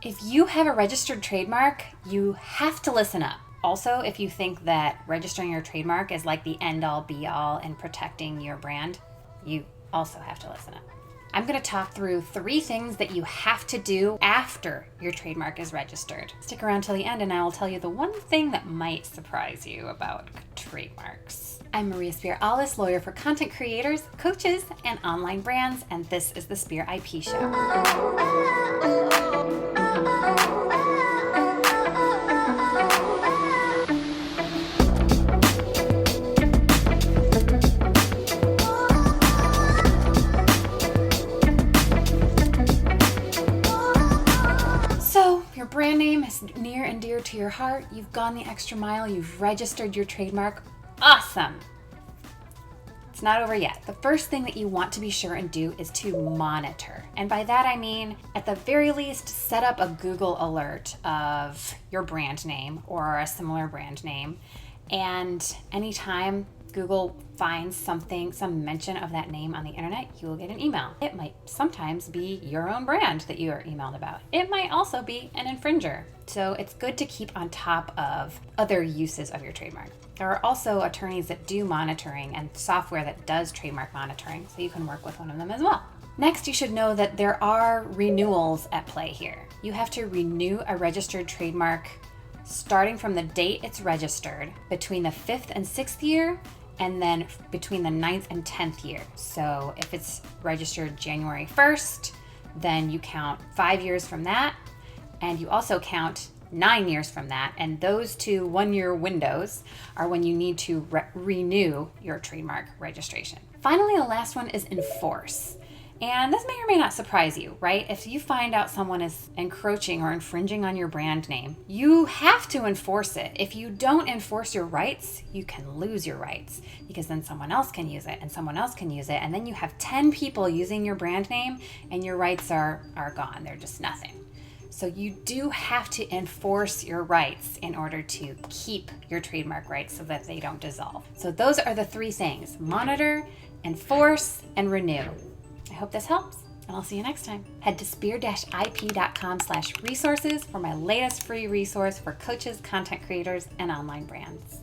If you have a registered trademark, you have to listen up. Also, if you think that registering your trademark is like the end-all be-all in protecting your brand, you also have to listen up. I'm going to talk through 3 things that you have to do after your trademark is registered. Stick around till the end and I will tell you the one thing that might surprise you about trademarks. I'm Maria Spear-Allis, lawyer for content creators, coaches, and online brands, and this is the Spear IP Show. Your brand name is near and dear to your heart. You've gone the extra mile. You've registered your trademark. Awesome. It's not over yet. The first thing that you want to be sure and do is to monitor. And by that I mean, at the very least, set up a Google alert of your brand name or a similar brand name. And anytime Google finds something, some mention of that name on the internet, you will get an email. It might sometimes be your own brand that you are emailed about. It might also be an infringer. So it's good to keep on top of other uses of your trademark. There are also attorneys that do monitoring and software that does trademark monitoring, so you can work with one of them as well. Next, you should know that there are renewals at play here. You have to renew a registered trademark starting from the date it's registered between the 5th and 6th year, and then between the 9th and 10th year. So if it's registered January 1st, then you count 5 years from that, and you also count 9 years from that. And those 2 one-year windows are when you need to renew your trademark registration. Finally, the last one is enforce. And this may or may not surprise you, right? If you find out someone is encroaching or infringing on your brand name, you have to enforce it. If you don't enforce your rights, you can lose your rights because then someone else can use it and someone else can use it. And then you have 10 people using your brand name and your rights are gone. They're just nothing. So you do have to enforce your rights in order to keep your trademark rights so that they don't dissolve. So those are the 3 things: monitor, enforce, and renew. I hope this helps, and I'll see you next time. Head to spear-ip.com/resources for my latest free resource for coaches, content creators, and online brands.